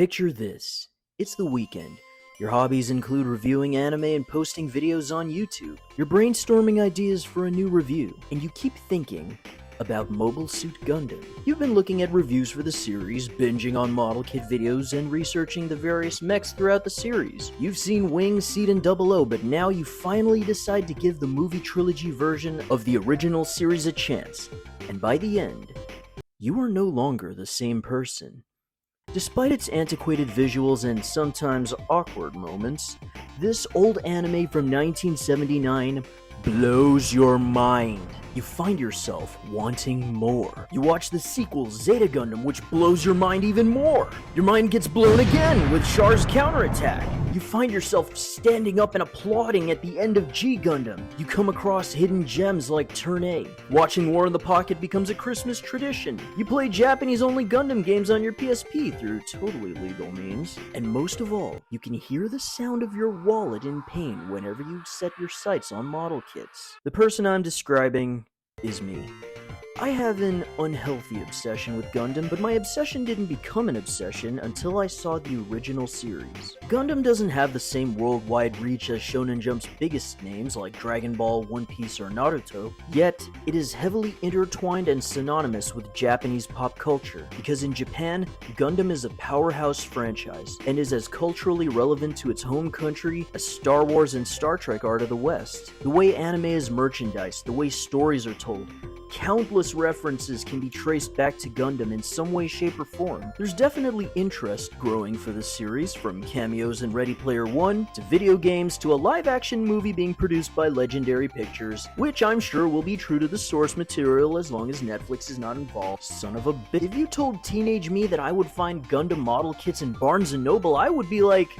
Picture this. It's the weekend. Your hobbies include reviewing anime and posting videos on YouTube. You're brainstorming ideas for a new review, and you keep thinking about Mobile Suit Gundam. You've been looking at reviews for the series, binging on model kit videos, and researching the various mechs throughout the series. You've seen Wing, Seed, and 00, but now you finally decide to give the movie trilogy version of the original series a chance. And by the end, you are no longer the same person. Despite its antiquated visuals and sometimes awkward moments, this old anime from 1979 blows your mind. You find yourself wanting more. You watch the sequel, Zeta Gundam, which blows your mind even more. Your mind gets blown again with Char's counterattack. You find yourself standing up and applauding at the end of G Gundam. You come across hidden gems like Turn A. Watching War in the Pocket becomes a Christmas tradition. You play Japanese-only Gundam games on your PSP through totally legal means. And most of all, you can hear the sound of your wallet in pain whenever you set your sights on model kits. The person I'm describing is me. I have an unhealthy obsession with Gundam, but my obsession didn't become an obsession until I saw the original series. Gundam doesn't have the same worldwide reach as Shonen Jump's biggest names like Dragon Ball, One Piece, or Naruto, yet it is heavily intertwined and synonymous with Japanese pop culture, because in Japan, Gundam is a powerhouse franchise, and is as culturally relevant to its home country as Star Wars and Star Trek are to the West. The way anime is merchandised, the way stories are told, countless references can be traced back to Gundam in some way, shape, or form. There's definitely interest growing for the series, from cameos in Ready Player One, to video games, to a live-action movie being produced by Legendary Pictures, which I'm sure will be true to the source material as long as Netflix is not involved. Son of a bitch. If you told teenage me that I would find Gundam model kits in Barnes & Noble, I would be like,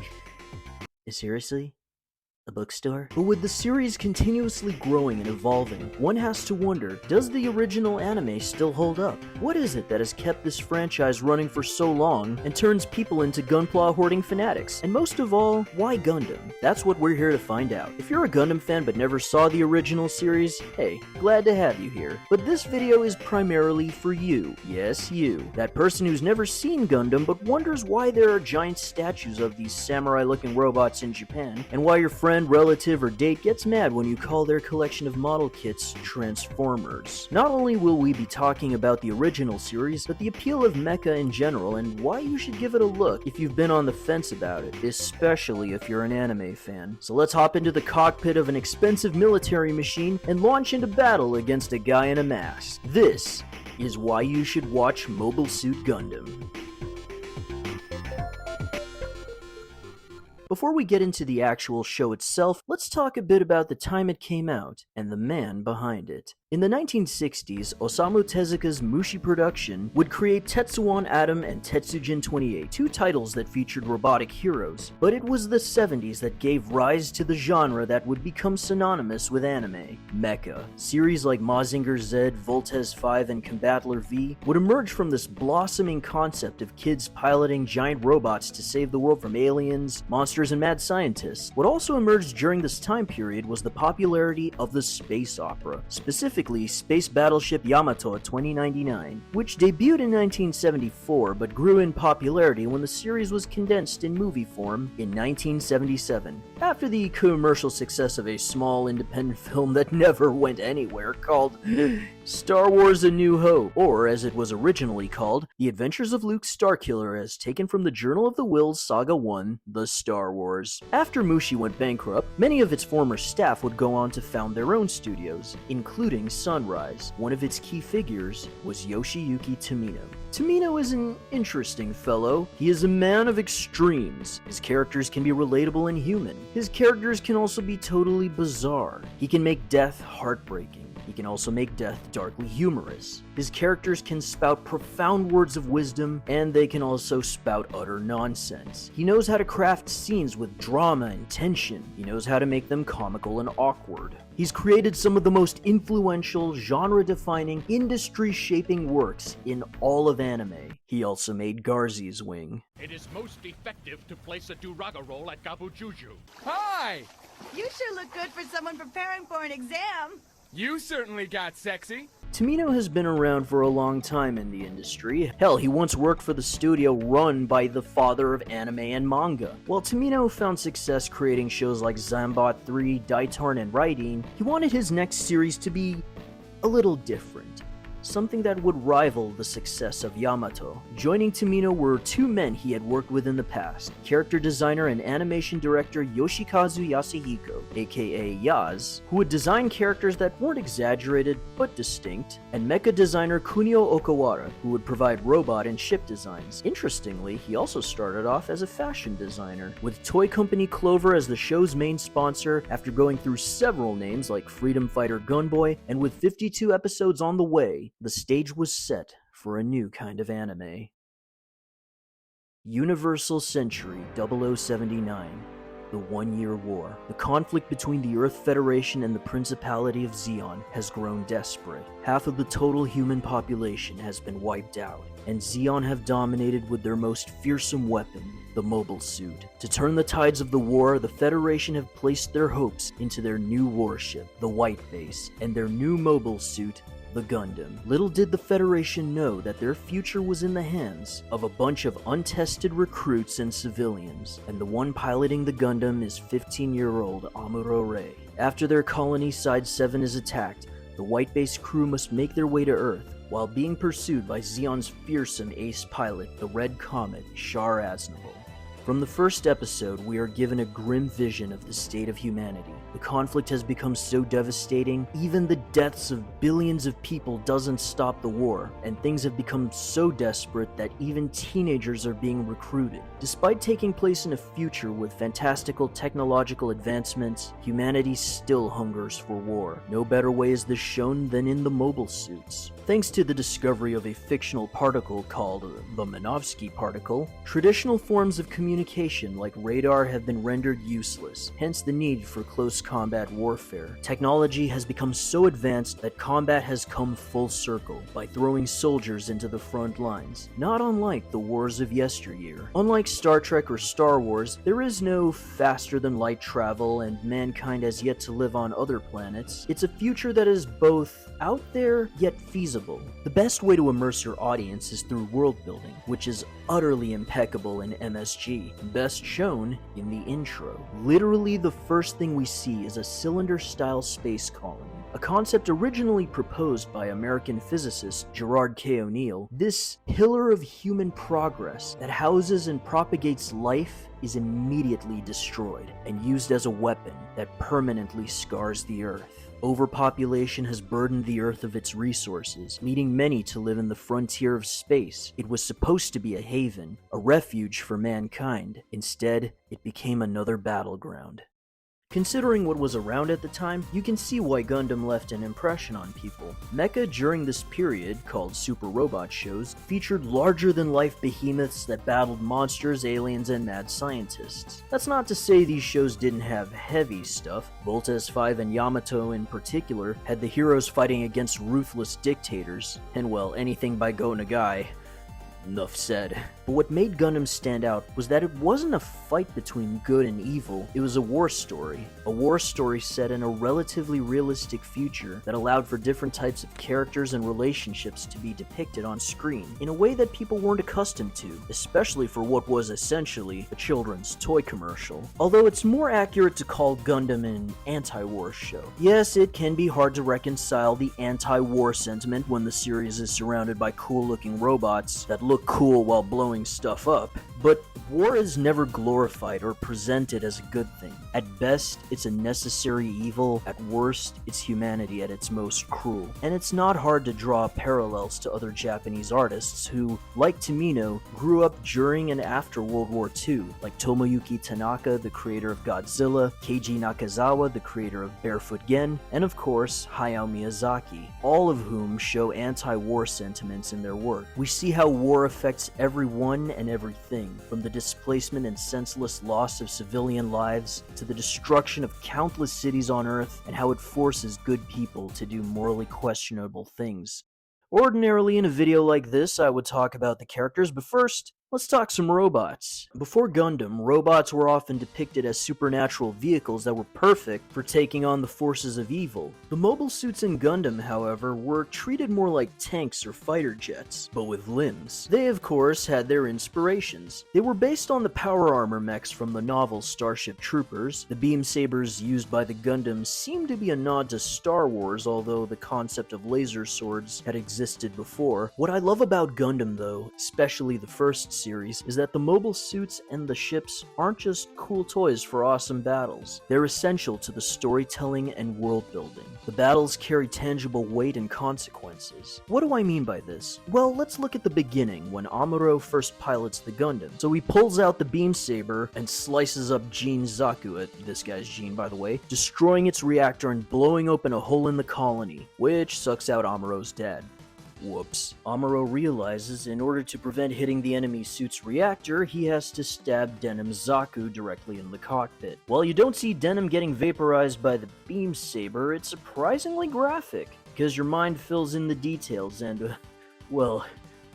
seriously? A bookstore? But with the series continuously growing and evolving, one has to wonder, does the original anime still hold up? What is it that has kept this franchise running for so long and turns people into Gunpla hoarding fanatics? And most of all, why Gundam? That's what we're here to find out. If you're a Gundam fan but never saw the original series, hey, glad to have you here. But this video is primarily for you. Yes, you. That person who's never seen Gundam but wonders why there are giant statues of these samurai-looking robots in Japan, and why your friend, relative, or date gets mad when you call their collection of model kits Transformers. Not only will we be talking about the original series, but the appeal of mecha in general and why you should give it a look if you've been on the fence about it, especially if you're an anime fan. So let's hop into the cockpit of an expensive military machine and launch into battle against a guy in a mask. This is why you should watch Mobile Suit Gundam. Before we get into the actual show itself, let's talk a bit about the time it came out and the man behind it. In the 1960s, Osamu Tezuka's Mushi Production would create Tetsuwan Atom and Tetsujin 28, two titles that featured robotic heroes. But it was the 70s that gave rise to the genre that would become synonymous with anime, mecha. Series like Mazinger Z, Voltes 5, and Combattler V would emerge from this blossoming concept of kids piloting giant robots to save the world from aliens, monsters, and mad scientists. What also emerged during this time period was the popularity of the space opera, specifically Space Battleship Yamato 2099, which debuted in 1974 but grew in popularity when the series was condensed in movie form in 1977. After the commercial success of a small independent film that never went anywhere called Star Wars A New Hope, or as it was originally called, The Adventures of Luke Starkiller as taken from the Journal of the Wills Saga 1, The Star Wars. After Mushi went bankrupt, many of its former staff would go on to found their own studios, including Sunrise. One of its key figures was Yoshiyuki Tomino. Tomino is an interesting fellow. He is a man of extremes. His characters can be relatable and human. His characters can also be totally bizarre. He can make death heartbreaking. He can also make death darkly humorous. His characters can spout profound words of wisdom, and they can also spout utter nonsense. He knows how to craft scenes with drama and tension. He knows how to make them comical and awkward. He's created some of the most influential, genre-defining, industry-shaping works in all of anime. He also made Garzy's Wing. It is most effective to place a Duraga roll at Gabujuju. Hi! You sure look good for someone preparing for an exam. You certainly got sexy. Tomino has been around for a long time in the industry. Hell, he once worked for the studio run by the father of anime and manga. While Tomino found success creating shows like Zambot 3, Daitarn, and Raidin, he wanted his next series to be a little different. Something that would rival the success of Yamato. Joining Tomino were two men he had worked with in the past, character designer and animation director Yoshikazu Yasuhiko, aka Yaz, who would design characters that weren't exaggerated but distinct, and mecha designer Kunio Okawara, who would provide robot and ship designs. Interestingly, he also started off as a fashion designer, with toy company Clover as the show's main sponsor after going through several names like Freedom Fighter Gunboy, and with 52 episodes on the way, the stage was set for a new kind of anime. Universal Century 0079. The One-Year War. The conflict between the Earth Federation and the Principality of Zeon has grown desperate. Half of the total human population has been wiped out, and Zeon have dominated with their most fearsome weapon, the Mobile Suit. To turn the tides of the war, the Federation have placed their hopes into their new warship, the White Base, and their new Mobile Suit, the Gundam. Little did the Federation know that their future was in the hands of a bunch of untested recruits and civilians, and the one piloting the Gundam is 15-year-old Amuro. After their colony Side 7 is attacked, the White Base crew must make their way to Earth, while being pursued by Zeon's fearsome ace pilot, the Red Comet, Char Aznavour. From the first episode, we are given a grim vision of the state of humanity. The conflict has become so devastating, even the deaths of billions of people doesn't stop the war, and things have become so desperate that even teenagers are being recruited. Despite taking place in a future with fantastical technological advancements, humanity still hungers for war. No better way is this shown than in the Mobile Suits. Thanks to the discovery of a fictional particle called the Minovsky particle, traditional forms of communication like radar have been rendered useless, hence the need for close combat warfare. Technology has become so advanced that combat has come full circle by throwing soldiers into the front lines, not unlike the wars of yesteryear. Unlike Star Trek or Star Wars, there is no faster-than-light travel and mankind has yet to live on other planets. It's a future that is both out there yet feasible. The best way to immerse your audience is through world building, which is utterly impeccable in MSG, best shown in the intro. Literally the first thing we see is a cylinder-style space colony, a concept originally proposed by American physicist Gerard K. O'Neill. This pillar of human progress that houses and propagates life is immediately destroyed and used as a weapon that permanently scars the Earth. Overpopulation has burdened the Earth of its resources, leading many to live in the frontier of space. It was supposed to be a haven, a refuge for mankind. Instead, it became another battleground. Considering what was around at the time, you can see why Gundam left an impression on people. Mecha during this period, called Super Robot shows, featured larger-than-life behemoths that battled monsters, aliens, and mad scientists. That's not to say these shows didn't have heavy stuff. Voltes 5 and Yamato in particular had the heroes fighting against ruthless dictators, and well, anything by Go Nagai. Enough said. But what made Gundam stand out was that it wasn't a fight between good and evil, it was a war story. A war story set in a relatively realistic future that allowed for different types of characters and relationships to be depicted on screen in a way that people weren't accustomed to, especially for what was essentially a children's toy commercial. Although it's more accurate to call Gundam an anti-war show. Yes, it can be hard to reconcile the anti-war sentiment when the series is surrounded by cool-looking robots that look cool while blowing stuff up, but war is never glorified or presented as a good thing. At best, it's a necessary evil. At worst, it's humanity at its most cruel. And it's not hard to draw parallels to other Japanese artists who, like Tomino, grew up during and after World War II, like Tomoyuki Tanaka, the creator of Godzilla, Keiji Nakazawa, the creator of Barefoot Gen, and of course, Hayao Miyazaki, all of whom show anti-war sentiments in their work. We see how war affects everyone and everything, from the displacement and senseless loss of civilian lives to the destruction of countless cities on Earth, and how it forces good people to do morally questionable things. Ordinarily in a video like this, I would talk about the characters, but first, Let's talk some robots. Before Gundam, robots were often depicted as supernatural vehicles that were perfect for taking on the forces of evil. The mobile suits in Gundam, however, were treated more like tanks or fighter jets, but with limbs. They, of course, had their inspirations. They were based on the power armor mechs from the novel Starship Troopers. The beam sabers used by the Gundams seemed to be a nod to Star Wars, although the concept of laser swords had existed before. What I love about Gundam, though, especially the first series, is that the mobile suits and the ships aren't just cool toys for awesome battles. They're essential to the storytelling and world building. The battles carry tangible weight and consequences. What do I mean by this? Well, let's look at the beginning, when Amuro first pilots the Gundam. So he pulls out the beam saber and slices up Gene Zaku, this guy's Gene by the way, destroying its reactor and blowing open a hole in the colony, which sucks out Amuro's dad. Whoops. Amuro realizes in order to prevent hitting the enemy suit's reactor, he has to stab Denim's Zaku directly in the cockpit. While you don't see Denim getting vaporized by the beam saber, it's surprisingly graphic, because your mind fills in the details and, well,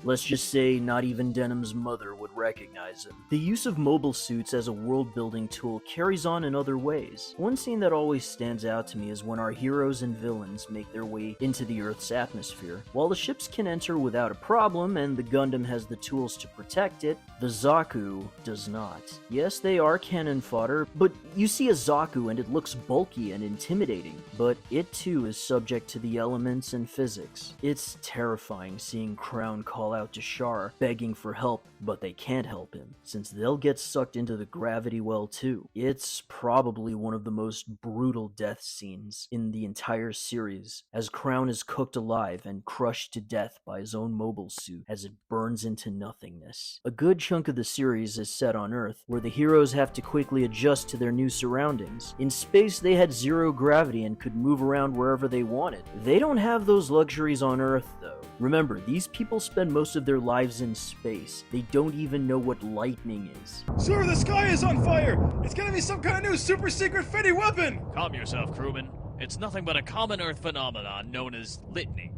let's just say not even Denim's mother would recognize him. The use of mobile suits as a world-building tool carries on in other ways. One scene that always stands out to me is when our heroes and villains make their way into the Earth's atmosphere. While the ships can enter without a problem, and the Gundam has the tools to protect it, the Zaku does not. Yes, they are cannon fodder, but you see a Zaku and it looks bulky and intimidating, but it too is subject to the elements and physics. It's terrifying seeing Crown call out to Char, begging for help, but they can't help him, since they'll get sucked into the gravity well too. It's probably one of the most brutal death scenes in the entire series, as Crown is cooked alive and crushed to death by his own mobile suit as it burns into nothingness. A good chunk of the series is set on Earth, where the heroes have to quickly adjust to their new surroundings. In space, they had zero gravity and could move around wherever they wanted. They don't have those luxuries on Earth, though. Remember, these people spend most of their lives in space. They don't even know what lightning is. Sir, the sky is on fire! It's gonna be some kind of new super secret fitty weapon! Calm yourself, crewman. It's nothing but a common Earth phenomenon known as litning.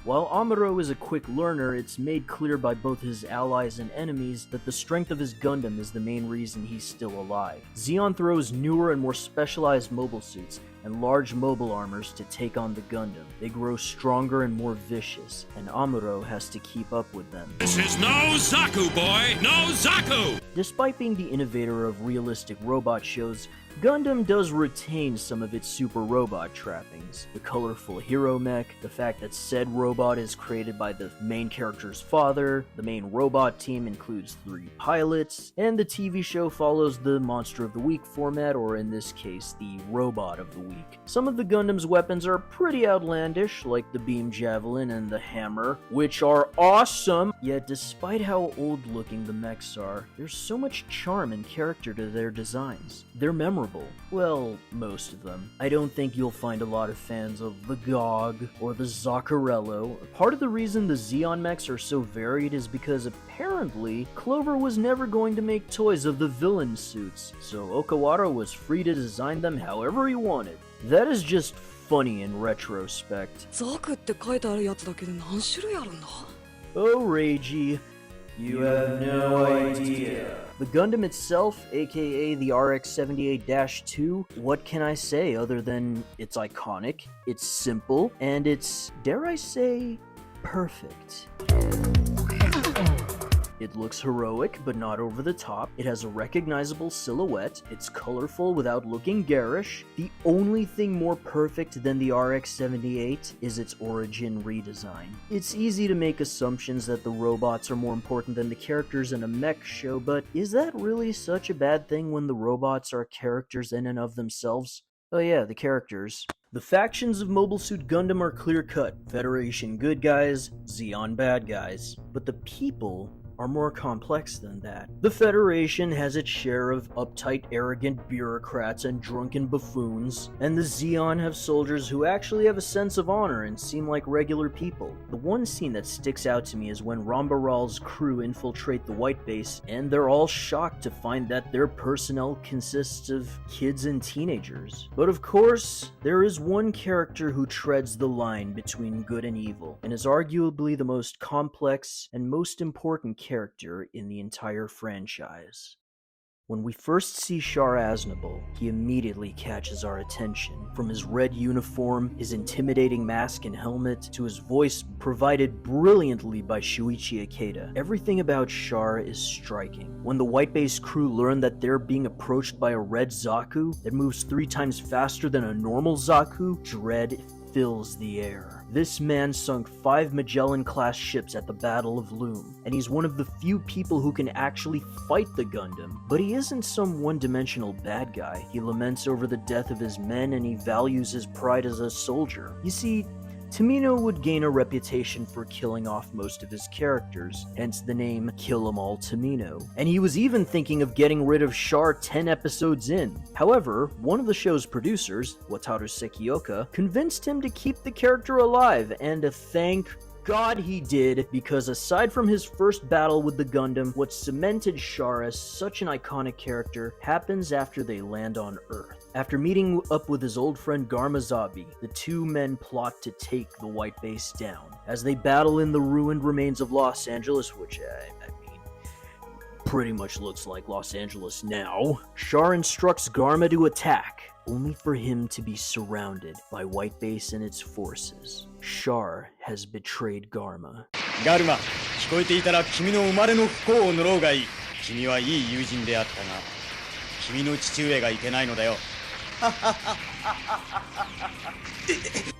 While Amuro is a quick learner, it's made clear by both his allies and enemies that the strength of his Gundam is the main reason he's still alive. Zeon throws newer and more specialized mobile suits and large mobile armors to take on the Gundam. They grow stronger and more vicious, and Amuro has to keep up with them. This is no Zaku, boy! No Zaku! Despite being the innovator of realistic robot shows, Gundam does retain some of its super robot trappings. The colorful hero mech, the fact that said robot is created by the main character's father, the main robot team includes 3 pilots, and the TV show follows the Monster of the Week format, or in this case, the Robot of the Week. Some of the Gundam's weapons are pretty outlandish, like the beam javelin and the hammer, which are awesome! Yet despite how old-looking the mechs are, there's so much charm and character to their designs. They're memorable. Well, most of them. I don't think you'll find a lot of fans of the Gog or the Zaccarello. Part of the reason the Zeon mechs are so varied is because apparently Clover was never going to make toys of the villain suits, so Okawara was free to design them however he wanted. That is just funny in retrospect. ザクって書いてあるやつだけで何種類あるんだ Oh, Reiji, you have no idea. The Gundam itself, aka the RX-78-2, what can I say other than it's iconic, it's simple, and it's, dare I say, perfect. It looks heroic, but not over the top. It has a recognizable silhouette. It's colorful without looking garish. The only thing more perfect than the RX-78 is its origin redesign. It's easy to make assumptions that the robots are more important than the characters in a mech show, but is that really such a bad thing when the robots are characters in and of themselves? Oh yeah, the characters. The factions of Mobile Suit Gundam are clear-cut. Federation good guys, Zeon bad guys. But the people are more complex than that. The Federation has its share of uptight, arrogant bureaucrats and drunken buffoons, and the Zeon have soldiers who actually have a sense of honor and seem like regular people. The one scene that sticks out to me is when Rambaral's crew infiltrate the White Base, and they're all shocked to find that their personnel consists of kids and teenagers. But of course, there is one character who treads the line between good and evil, and is arguably the most complex and most important character in the entire franchise. When we first see Char Aznable, he immediately catches our attention. From his red uniform, his intimidating mask and helmet, to his voice provided brilliantly by Shuichi Ikeda, everything about Char is striking. When the White Base crew learn that they're being approached by a red Zaku that moves 3 times faster than a normal Zaku, dread fills the air. This man sunk 5 Magellan-class ships at the Battle of Loom, and he's one of the few people who can actually fight the Gundam. But he isn't some one-dimensional bad guy. He laments over the death of his men, and he values his pride as a soldier. You see, Tomino would gain a reputation for killing off most of his characters, hence the name Kill 'Em All Tomino. And he was even thinking of getting rid of Char 10 episodes in. However, one of the show's producers, Wataru Sekioka, convinced him to keep the character alive, and thank God he did, because aside from his first battle with the Gundam, what cemented Char as such an iconic character happens after they land on Earth. After meeting up with his old friend Garmazabi, the two men plot to take the White Base down. As they battle in the ruined remains of Los Angeles, which, I mean, pretty much looks like Los Angeles now, Char instructs Garma to attack, only for him to be surrounded by White Base and its forces. Char has betrayed Garma. ガルマ、聞こえていたら君の生まれの不幸を呪うがいい。君はいい友人であったが、君の父上がいけないのだよ。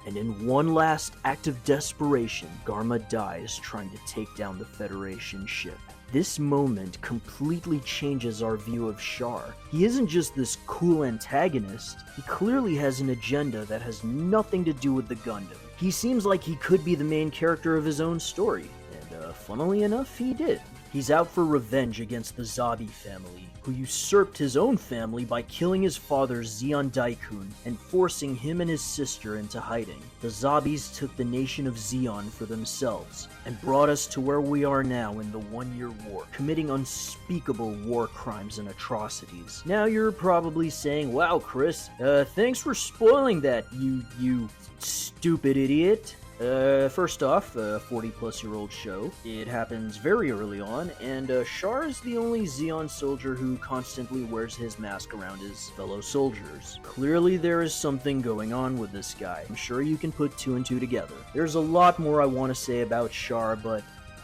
And in one last act of desperation, Garma dies trying to take down the Federation ship. This moment completely changes our view of Char. He isn't just this cool antagonist, he clearly has an agenda that has nothing to do with the Gundam. He seems like he could be the main character of his own story, and funnily enough, he did. He's out for revenge against the Zabi family, who usurped his own family by killing his father Zeon Daikun and forcing him and his sister into hiding. The Zabis took the nation of Zeon for themselves and brought us to where we are now in the One-Year War, committing unspeakable war crimes and atrocities. Now you're probably saying, wow, Chris, thanks for spoiling that, you stupid idiot. First off, a 40-plus-year-old show. It happens very early on, and Char is the only Zeon soldier who constantly wears his mask around his fellow soldiers. Clearly there is something going on with this guy. I'm sure you can put 2 and 2 together. There's a lot more I want to say about Char, but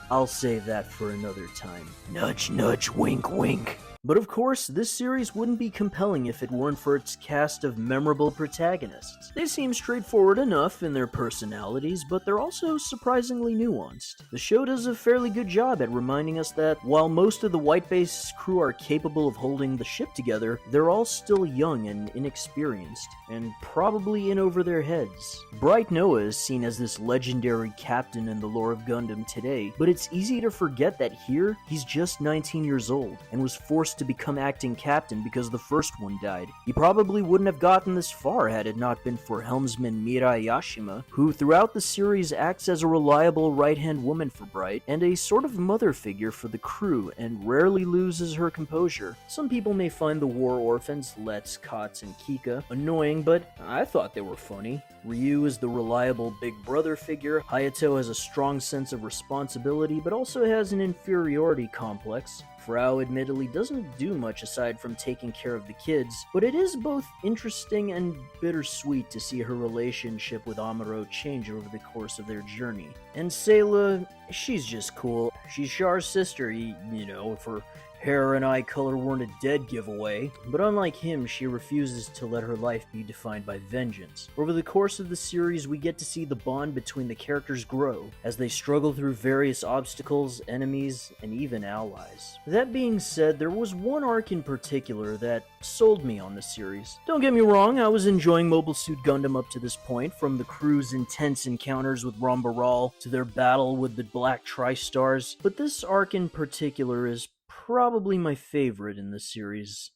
I'll save that for another time. Nudge, nudge, wink, wink. But of course, this series wouldn't be compelling if it weren't for its cast of memorable protagonists. They seem straightforward enough in their personalities, but they're also surprisingly nuanced. The show does a fairly good job at reminding us that while most of the White Base crew are capable of holding the ship together, they're all still young and inexperienced, and probably in over their heads. Bright Noah is seen as this legendary captain in the lore of Gundam today, but it's easy to forget that here, he's just 19 years old, and was forced to become acting captain because the first one died. He probably wouldn't have gotten this far had it not been for helmsman Mirai Yashima, who throughout the series acts as a reliable right-hand woman for Bright, and a sort of mother figure for the crew, and rarely loses her composure. Some people may find the war orphans, Let's, Kats, and Kika, annoying, but I thought they were funny. Ryu is the reliable big brother figure, Hayato has a strong sense of responsibility, but also has an inferiority complex. Frau admittedly doesn't do much aside from taking care of the kids, but it is both interesting and bittersweet to see her relationship with Amuro change over the course of their journey. And Sayla, she's just cool. She's Char's sister, you know, if her hair and eye color weren't a dead giveaway, but unlike him, she refuses to let her life be defined by vengeance. Over the course of the series, we get to see the bond between the characters grow, as they struggle through various obstacles, enemies, and even allies. That being said, there was one arc in particular that sold me on the series. Don't get me wrong, I was enjoying Mobile Suit Gundam up to this point, from the crew's intense encounters with Rambaral to their battle with the Black Tri-Stars, but this arc in particular is probably my favorite in the series.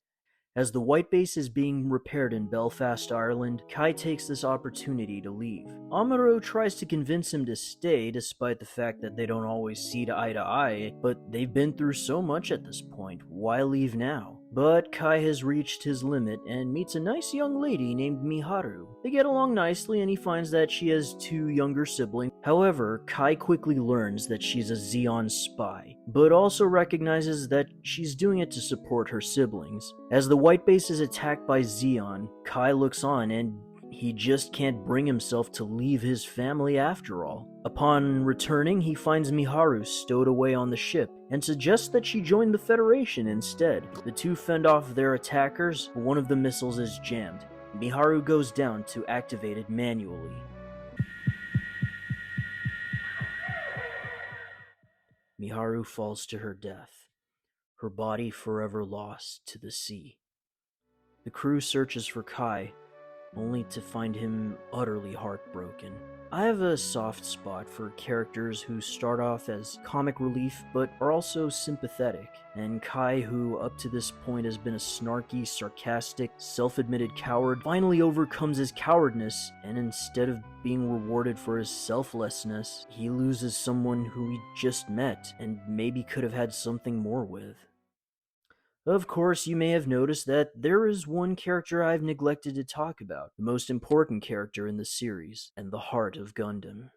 As the White Base is being repaired in Belfast, Ireland, Kai takes this opportunity to leave. Amuro tries to convince him to stay despite the fact that they don't always see eye to eye, but they've been through so much at this point, why leave now? But Kai has reached his limit and meets a nice young lady named Miharu. They get along nicely and he finds that she has 2 younger siblings. However, Kai quickly learns that she's a Zeon spy, but also recognizes that she's doing it to support her siblings. As the White Base is attacked by Zeon, Kai looks on and he just can't bring himself to leave his family after all. Upon returning, he finds Miharu stowed away on the ship and suggests that she join the Federation instead. The two fend off their attackers, but one of the missiles is jammed. Miharu goes down to activate it manually. Miharu falls to her death, her body forever lost to the sea. The crew searches for Kai, only to find him utterly heartbroken. I have a soft spot for characters who start off as comic relief but are also sympathetic, and Kai, who up to this point has been a snarky, sarcastic, self-admitted coward, finally overcomes his cowardness, and instead of being rewarded for his selflessness, he loses someone who he just met and maybe could have had something more with. Of course, you may have noticed that there is one character I've neglected to talk about, the most important character in the series, and the heart of Gundam.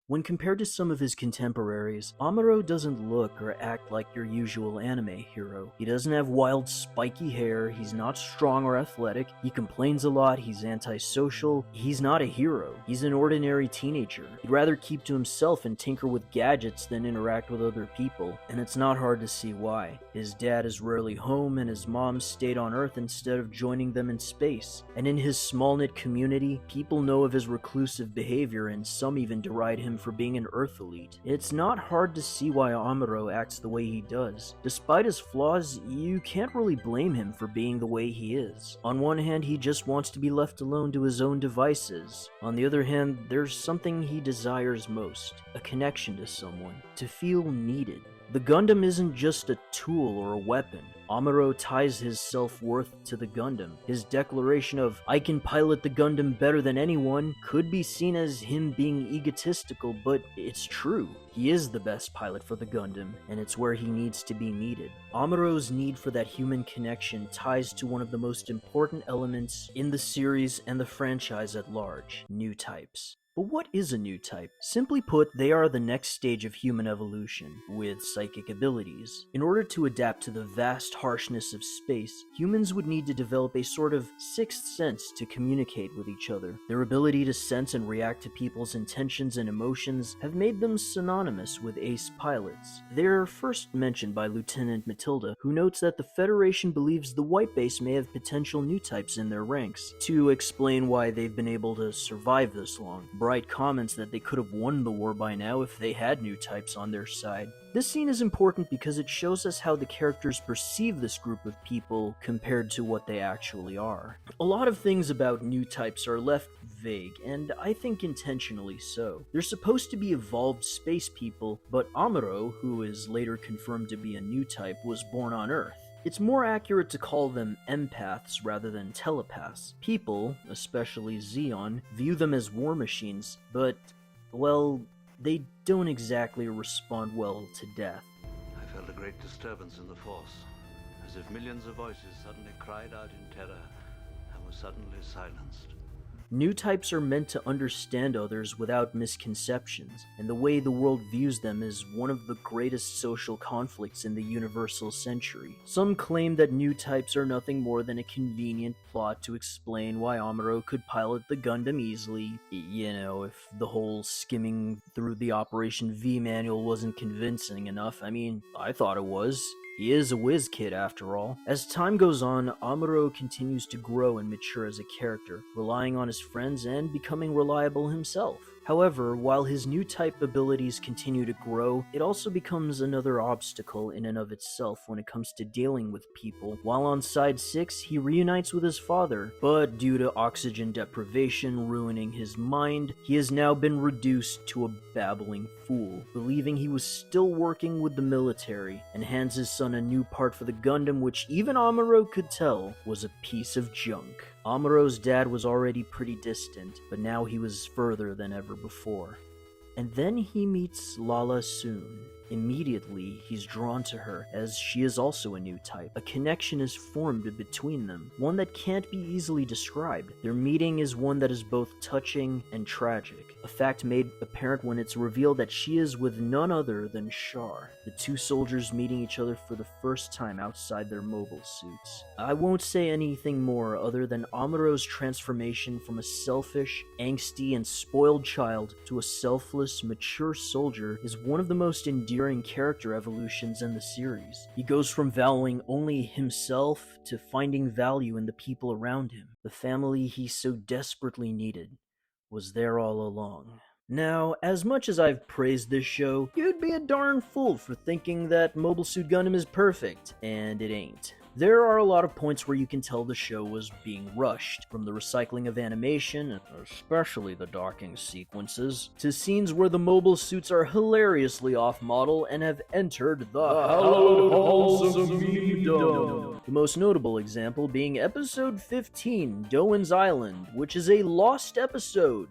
When compared to some of his contemporaries, Amuro doesn't look or act like your usual anime hero. He doesn't have wild, spiky hair, he's not strong or athletic, he complains a lot, he's antisocial, he's not a hero. He's an ordinary teenager. He'd rather keep to himself and tinker with gadgets than interact with other people, and it's not hard to see why. His dad is rarely home, and his mom stayed on Earth instead of joining them in space. And in his small-knit community, people know of his reclusive behavior, and some even deride him for being an Earth elite. It's not hard to see why Amuro acts the way he does. Despite his flaws, you can't really blame him for being the way he is. On one hand, he just wants to be left alone to his own devices. On the other hand, there's something he desires most, a connection to someone, to feel needed. The Gundam isn't just a tool or a weapon. Amuro ties his self-worth to the Gundam. His declaration of, "I can pilot the Gundam better than anyone," could be seen as him being egotistical, but it's true. He is the best pilot for the Gundam, and it's where he needs to be needed. Amuro's need for that human connection ties to one of the most important elements in the series and the franchise at large, Newtypes. But what is a new type? Simply put, they are the next stage of human evolution, with psychic abilities. In order to adapt to the vast harshness of space, humans would need to develop a sort of sixth sense to communicate with each other. Their ability to sense and react to people's intentions and emotions have made them synonymous with ace pilots. They're first mentioned by Lieutenant Matilda, who notes that the Federation believes the White Base may have potential new types in their ranks. To explain why they've been able to survive this long, Bright comments that they could have won the war by now if they had new types on their side. This scene is important because it shows us how the characters perceive this group of people compared to what they actually are. A lot of things about new types are left vague, and I think intentionally so. They're supposed to be evolved space people, but Amuro, who is later confirmed to be a new type, was born on Earth. It's more accurate to call them empaths rather than telepaths. People, especially Zeon, view them as war machines, but, well, they don't exactly respond well to death. I felt a great disturbance in the force, as if millions of voices suddenly cried out in terror and were suddenly silenced. New types are meant to understand others without misconceptions, and the way the world views them is one of the greatest social conflicts in the universal century. Some claim that new types are nothing more than a convenient plot to explain why Amuro could pilot the Gundam easily. You know, if the whole skimming through the Operation V manual wasn't convincing enough. I mean, I thought it was. He is a whiz kid after all. As time goes on, Amuro continues to grow and mature as a character, relying on his friends and becoming reliable himself. However, while his new type abilities continue to grow, it also becomes another obstacle in and of itself when it comes to dealing with people. While on Side 6, he reunites with his father, but due to oxygen deprivation ruining his mind, he has now been reduced to a babbling fool, believing he was still working with the military, and hands his son a new part for the Gundam which even Amuro could tell was a piece of junk. Amuro's dad was already pretty distant, but now he was further than ever before. And then he meets Lala Soon. Immediately, he's drawn to her, as she is also a new type. A connection is formed between them, one that can't be easily described. Their meeting is one that is both touching and tragic, a fact made apparent when it's revealed that she is with none other than Char, the two soldiers meeting each other for the first time outside their mobile suits. I won't say anything more other than Amuro's transformation from a selfish, angsty, and spoiled child to a selfless, mature soldier is one of the most endearing character evolutions in the series. He goes from valuing only himself to finding value in the people around him. The family he so desperately needed was there all along. Now, as much as I've praised this show, you'd be a darn fool for thinking that Mobile Suit Gundam is perfect, and it ain't. There are a lot of points where you can tell the show was being rushed, from the recycling of animation, especially the docking sequences, to scenes where the mobile suits are hilariously off-model and have entered the hallowed halls of memedom. The most notable example being episode 15, Doan's Island, which is a lost episode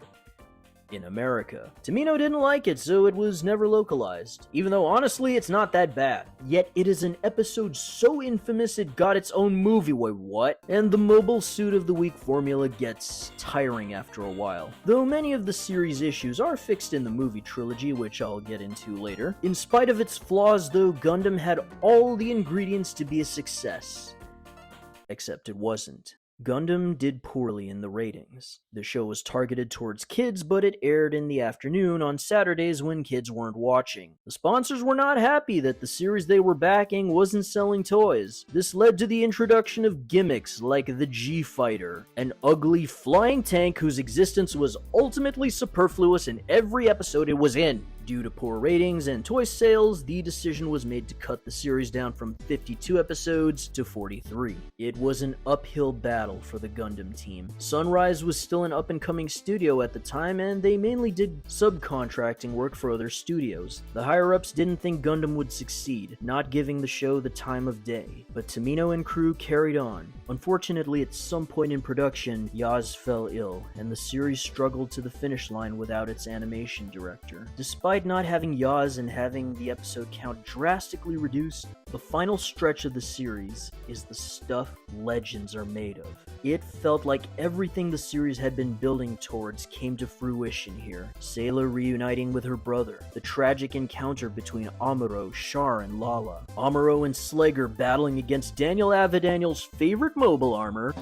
in America. Tomino didn't like it, so it was never localized, even though honestly it's not that bad. Yet it is an episode so infamous it got its own movie, wait what? And the Mobile Suit of the Week formula gets tiring after a while. Though many of the series' issues are fixed in the movie trilogy, which I'll get into later. In spite of its flaws though, Gundam had all the ingredients to be a success. Except it wasn't. Gundam did poorly in the ratings. The show was targeted towards kids, but it aired in the afternoon on Saturdays when kids weren't watching. The sponsors were not happy that the series they were backing wasn't selling toys. This led to the introduction of gimmicks like the G-Fighter, an ugly flying tank whose existence was ultimately superfluous in every episode it was in. Due to poor ratings and toy sales, the decision was made to cut the series down from 52 episodes to 43. It was an uphill battle for the Gundam team. Sunrise was still an up-and-coming studio at the time, and they mainly did subcontracting work for other studios. The higher-ups didn't think Gundam would succeed, not giving the show the time of day. But Tomino and crew carried on. Unfortunately, at some point in production, Yaz fell ill, and the series struggled to the finish line without its animation director. Despite not having Yaz and having the episode count drastically reduced, the final stretch of the series is the stuff legends are made of. It felt like everything the series had been building towards came to fruition here. Sayla reuniting with her brother, the tragic encounter between Amuro, Char, and Lala, Amuro and Slager battling against Daniel Avedaniel's favorite mobile armor,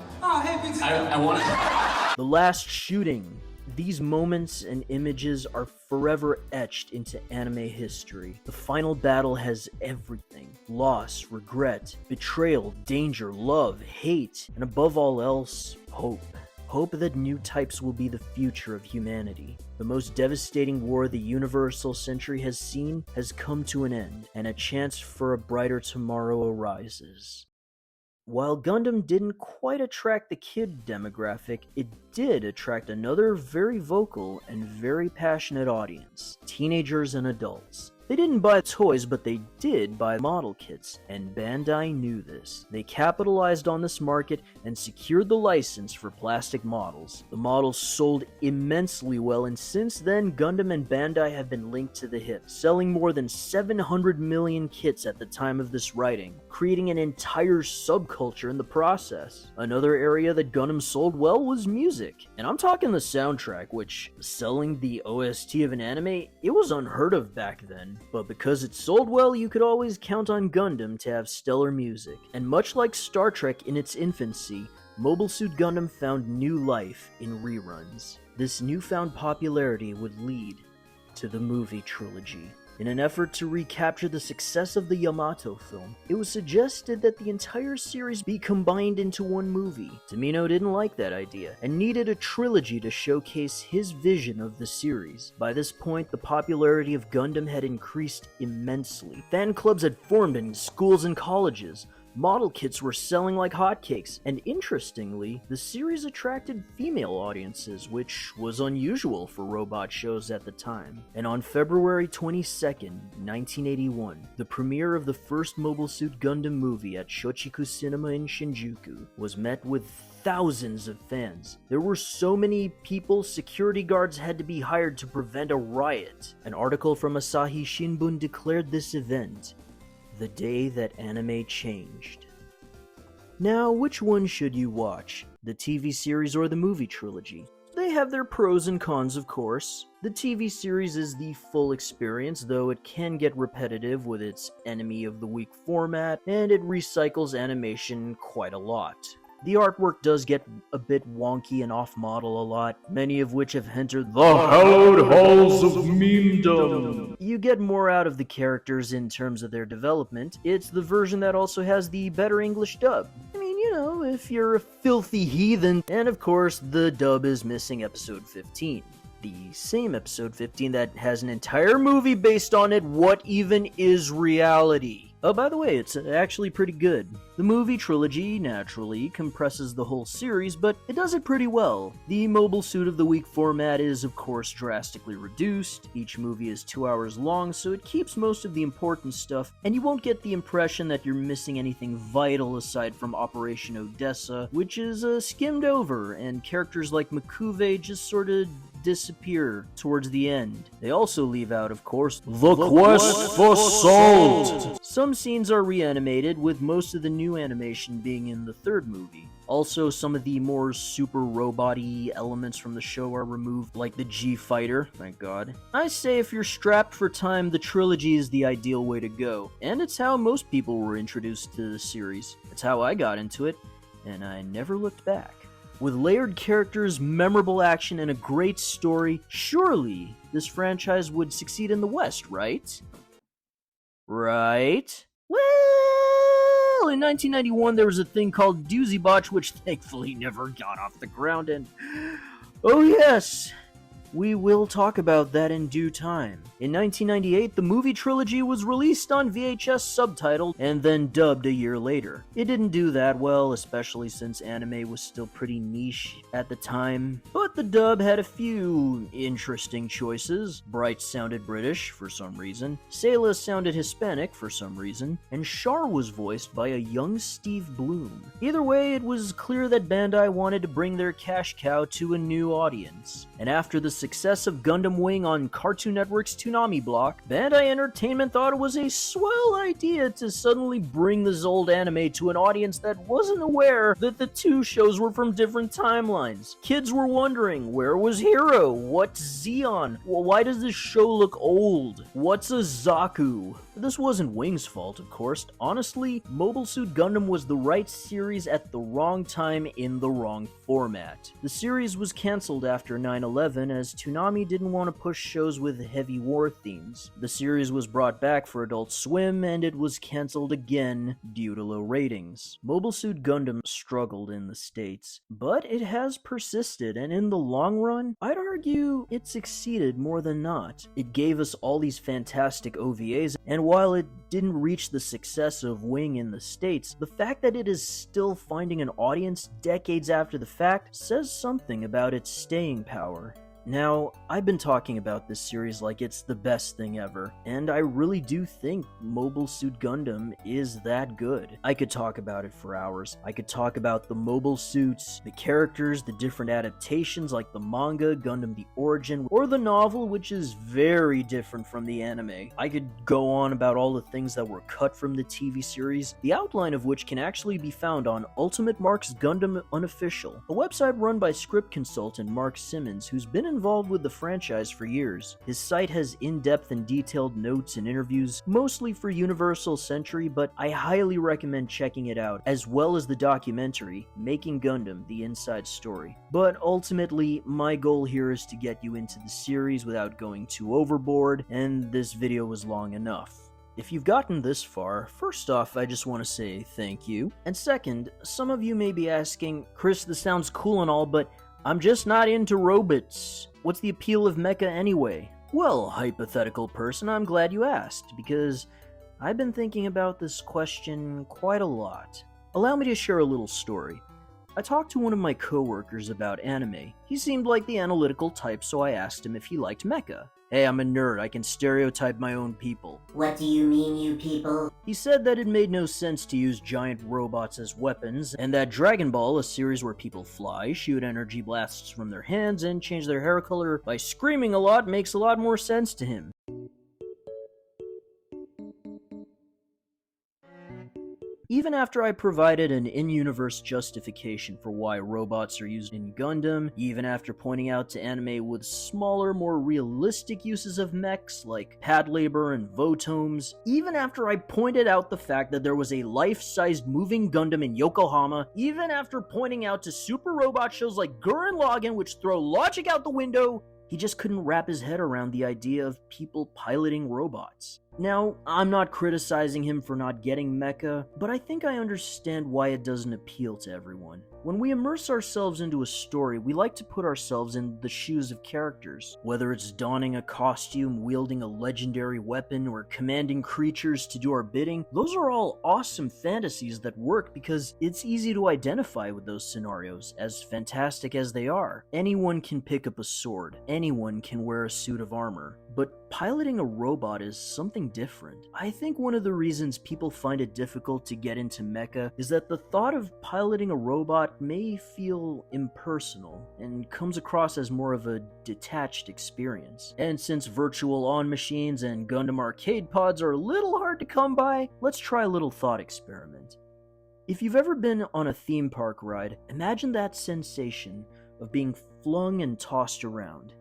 the last shooting. These moments and images are forever etched into anime history. The final battle has everything: loss, regret, betrayal, danger, love, hate, and above all else, hope. Hope that Newtypes will be the future of humanity. The most devastating war the universal century has seen has come to an end, and a chance for a brighter tomorrow arises. While Gundam didn't quite attract the kid demographic, it did attract another very vocal and very passionate audience: teenagers and adults. They didn't buy toys, but they did buy model kits, and Bandai knew this. They capitalized on this market and secured the license for plastic models. The models sold immensely well, and since then, Gundam and Bandai have been linked to the hip, selling more than 700 million kits at the time of this writing, creating an entire subculture in the process. Another area that Gundam sold well was music, and I'm talking the soundtrack, which, selling the OST of an anime, it was unheard of back then. But because it sold well, you could always count on Gundam to have stellar music. And much like Star Trek in its infancy, Mobile Suit Gundam found new life in reruns. This newfound popularity would lead to the movie trilogy. In an effort to recapture the success of the Yamato film, it was suggested that the entire series be combined into one movie. Tomino didn't like that idea, and needed a trilogy to showcase his vision of the series. By this point, the popularity of Gundam had increased immensely. Fan clubs had formed in schools and colleges. Model kits were selling like hotcakes, and interestingly, the series attracted female audiences, which was unusual for robot shows at the time. And on February 22nd, 1981, the premiere of the first Mobile Suit Gundam movie at Shochiku Cinema in Shinjuku was met with thousands of fans. There were so many people, security guards had to be hired to prevent a riot. An article from Asahi Shimbun declared this event the day that anime changed. Now, which one should you watch? The TV series or the movie trilogy? They have their pros and cons, of course. The TV series is the full experience, though it can get repetitive with its enemy of the week format, and it recycles animation quite a lot. The artwork does get a bit wonky and off-model a lot, many of which have entered the hallowed halls of memedom. You get more out of the characters in terms of their development. It's the version that also has the better English dub. I mean, you know, if you're a filthy heathen. And of course, the dub is missing episode 15. The same episode 15 that has an entire movie based on it. What even is reality? Oh, by the way, it's actually pretty good. The movie trilogy, naturally, compresses the whole series, but it does it pretty well. The Mobile Suit of the Week format is, of course, drastically reduced. Each movie is 2 hours long, so it keeps most of the important stuff, and you won't get the impression that you're missing anything vital aside from Operation Odessa, which is skimmed over, and characters like Makuve just sort of disappear towards the end. They also leave out, of course, the quest for salt! Some scenes are reanimated, with most of the new animation being in the third movie. Also, some of the more super robot-y elements from the show are removed, like the G-Fighter, thank God. I say if you're strapped for time, the trilogy is the ideal way to go, and it's how most people were introduced to the series. It's how I got into it, and I never looked back. With layered characters, memorable action, and a great story, surely this franchise would succeed in the West, right? Right? Well, in 1991 there was a thing called Doozy Botch, which thankfully never got off the ground, and oh yes, we will talk about that in due time. In 1998, the movie trilogy was released on VHS subtitled and then dubbed a year later. It didn't do that well, especially since anime was still pretty niche at the time, but the dub had a few interesting choices. Bright sounded British for some reason, Sayla sounded Hispanic for some reason, and Char was voiced by a young Steve Bloom. Either way, it was clear that Bandai wanted to bring their cash cow to a new audience. And after the success of Gundam Wing on Cartoon Network's Toonami block, Bandai Entertainment thought it was a swell idea to suddenly bring this old anime to an audience that wasn't aware that the two shows were from different timelines. Kids were wondering, where was Hero? What's Zeon? Why does this show look old? What's a Zaku? This wasn't Wing's fault, of course. Honestly, Mobile Suit Gundam was the right series at the wrong time in the wrong format. The series was cancelled after 9/11 as Toonami didn't want to push shows with heavy war themes. The series was brought back for Adult Swim, and it was cancelled again due to low ratings. Mobile Suit Gundam struggled in the States, but it has persisted, and in the long run, I'd argue it succeeded more than not. It gave us all these fantastic OVAs, and while it didn't reach the success of Wing in the States, the fact that it is still finding an audience decades after the fact says something about its staying power. Now, I've been talking about this series like it's the best thing ever, and I really do think Mobile Suit Gundam is that good. I could talk about it for hours. I could talk about the mobile suits, the characters, the different adaptations like the manga, Gundam the Origin, or the novel, which is very different from the anime. I could go on about all the things that were cut from the TV series, the outline of which can actually be found on Ultimate Mark's Gundam Unofficial, a website run by script consultant Mark Simmons, who's been involved with the franchise for years. His site has in-depth and detailed notes and interviews, mostly for Universal Century, but I highly recommend checking it out, as well as the documentary, Making Gundam, The Inside Story. But ultimately, my goal here is to get you into the series without going too overboard, and this video was long enough. If you've gotten this far, first off, I just want to say thank you. And second, some of you may be asking, Chris, this sounds cool and all, but I'm just not into robots. What's the appeal of mecha anyway? Well, hypothetical person, I'm glad you asked, because I've been thinking about this question quite a lot. Allow me to share a little story. I talked to one of my coworkers about anime. He seemed like the analytical type, so I asked him if he liked mecha. Hey, I'm a nerd, I can stereotype my own people. What do you mean, you people? He said that it made no sense to use giant robots as weapons, and that Dragon Ball, a series where people fly, shoot energy blasts from their hands, and change their hair color by screaming a lot, makes a lot more sense to him. Even after I provided an in-universe justification for why robots are used in Gundam, even after pointing out to anime with smaller, more realistic uses of mechs like pad labor and votomes, even after I pointed out the fact that there was a life-sized moving Gundam in Yokohama, even after pointing out to super robot shows like Gurren Lagann which throw logic out the window, he just couldn't wrap his head around the idea of people piloting robots. Now, I'm not criticizing him for not getting mecha, but I think I understand why it doesn't appeal to everyone. When we immerse ourselves into a story, we like to put ourselves in the shoes of characters. Whether it's donning a costume, wielding a legendary weapon, or commanding creatures to do our bidding, those are all awesome fantasies that work because it's easy to identify with those scenarios, as fantastic as they are. Anyone can pick up a sword, anyone can wear a suit of armor. But piloting a robot is something different. I think one of the reasons people find it difficult to get into mecha is that the thought of piloting a robot may feel impersonal and comes across as more of a detached experience. And since virtual on-machines and Gundam arcade pods are a little hard to come by, let's try a little thought experiment. If you've ever been on a theme park ride, imagine that sensation of being flung and tossed around.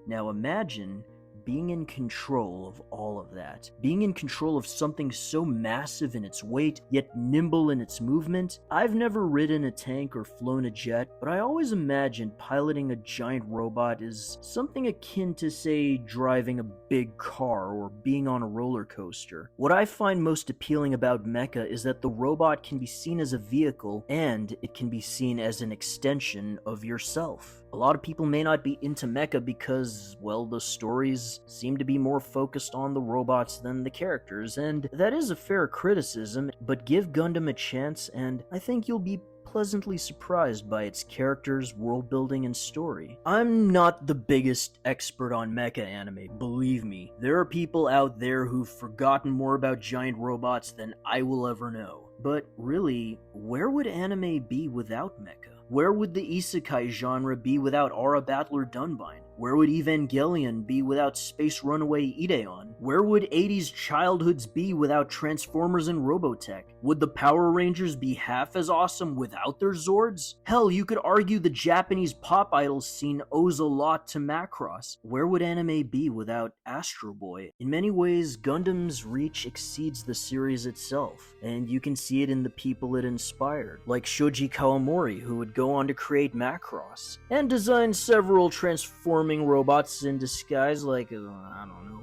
Now imagine being in control of all of that. Being in control of something so massive in its weight, yet nimble in its movement. I've never ridden a tank or flown a jet, but I always imagined piloting a giant robot is something akin to, say, driving a big car or being on a roller coaster. What I find most appealing about mecha is that the robot can be seen as a vehicle, and it can be seen as an extension of yourself. A lot of people may not be into mecha because, well, the stories seem to be more focused on the robots than the characters, and that is a fair criticism, but give Gundam a chance and I think you'll be pleasantly surprised by its characters, world building, and story. I'm not the biggest expert on mecha anime, believe me. There are people out there who've forgotten more about giant robots than I will ever know. But really, where would anime be without mecha? Where would the isekai genre be without Aura Battler Dunbine? Where would Evangelion be without Space Runaway Ideon? Where would 80s childhoods be without Transformers and Robotech? Would the Power Rangers be half as awesome without their Zords? Hell, you could argue the Japanese pop idol scene owes a lot to Macross. Where would anime be without Astro Boy? In many ways, Gundam's reach exceeds the series itself, and you can see it in the people it inspired, like Shoji Kawamori, who would go on to create Macross, and design several transforming robots in disguise like,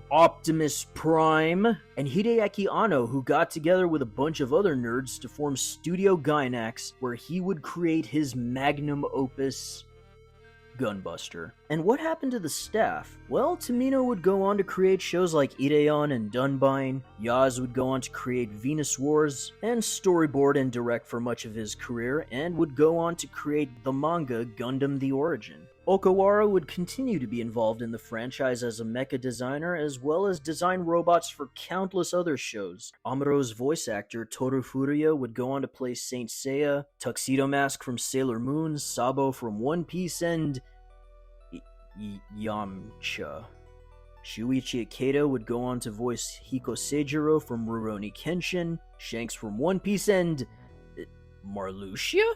Optimus Prime, and Hideaki Anno, who got together with a bunch of other nerds to form Studio Gainax, where he would create his magnum opus, Gunbuster. And what happened to the staff? Well, Tomino would go on to create shows like Ideon and Dunbine, Yaz would go on to create Venus Wars, and storyboard and direct for much of his career, and would go on to create the manga Gundam The Origin. Okawara would continue to be involved in the franchise as a mecha designer, as well as design robots for countless other shows. Amuro's voice actor, Toru Furuya, would go on to play Saint Seiya, Tuxedo Mask from Sailor Moon, Sabo from One Piece, and Yamcha. Shuichi Ikeda would go on to voice Hiko Seijiro from Rurouni Kenshin, Shanks from One Piece, and Marluxia?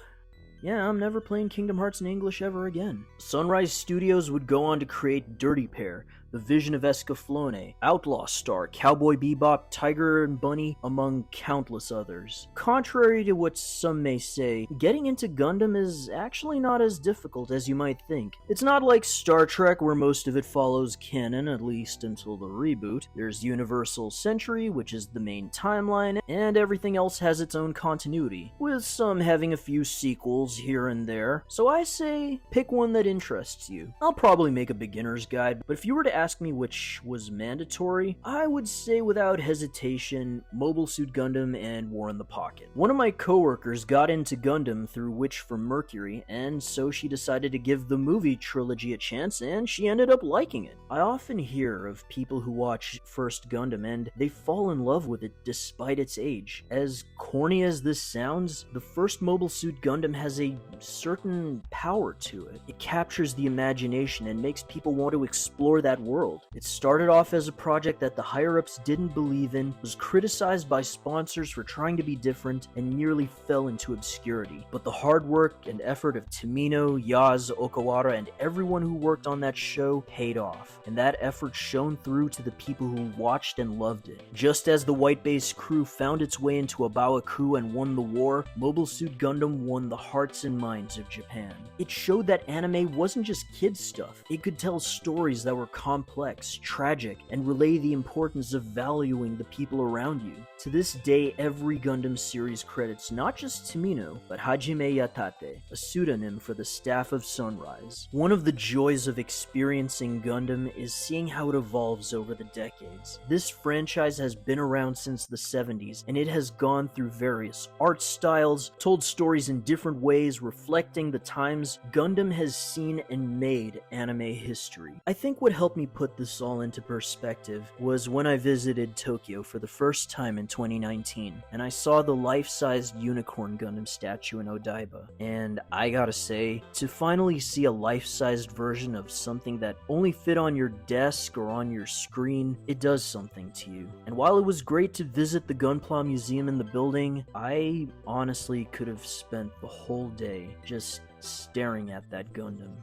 Yeah, I'm never playing Kingdom Hearts in English ever again. Sunrise Studios would go on to create Dirty Pair, The Vision of Escaflowne, Outlaw Star, Cowboy Bebop, Tiger and Bunny, among countless others. Contrary to what some may say, getting into Gundam is actually not as difficult as you might think. It's not like Star Trek where most of it follows canon, at least until the reboot. There's Universal Century, which is the main timeline, and everything else has its own continuity, with some having a few sequels here and there. So I say, pick one that interests you. I'll probably make a beginner's guide, but if you were to ask me which was mandatory, I would say without hesitation, Mobile Suit Gundam and War in the Pocket. One of my coworkers got into Gundam through Witch from Mercury, and so she decided to give the movie trilogy a chance, and she ended up liking it. I often hear of people who watch First Gundam and they fall in love with it despite its age. As corny as this sounds, the first Mobile Suit Gundam has a certain power to it. It captures the imagination and makes people want to explore that world. It started off as a project that the higher-ups didn't believe in, was criticized by sponsors for trying to be different, and nearly fell into obscurity. But the hard work and effort of Tomino, Yaz, Okawara, and everyone who worked on that show paid off, and that effort shone through to the people who watched and loved it. Just as the White Base crew found its way into Abawaku and won the war, Mobile Suit Gundam won the hearts and minds of Japan. It showed that anime wasn't just kids stuff. It could tell stories that were complex, tragic, and relay the importance of valuing the people around you. To this day, every Gundam series credits not just Tomino, but Hajime Yatate, a pseudonym for the staff of Sunrise. One of the joys of experiencing Gundam is seeing how it evolves over the decades. This franchise has been around since the 70s, and it has gone through various art styles, told stories in different ways, reflecting the times Gundam has seen and made anime history. I think what helped me put this all into perspective was when I visited Tokyo for the first time in 2019, and I saw the life-sized Unicorn Gundam statue in Odaiba, and I gotta say, to finally see a life-sized version of something that only fit on your desk or on your screen, it does something to you. And while it was great to visit the Gunpla Museum in the building, I honestly could have spent the whole day just staring at that Gundam.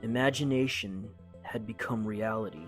Imagination had become reality.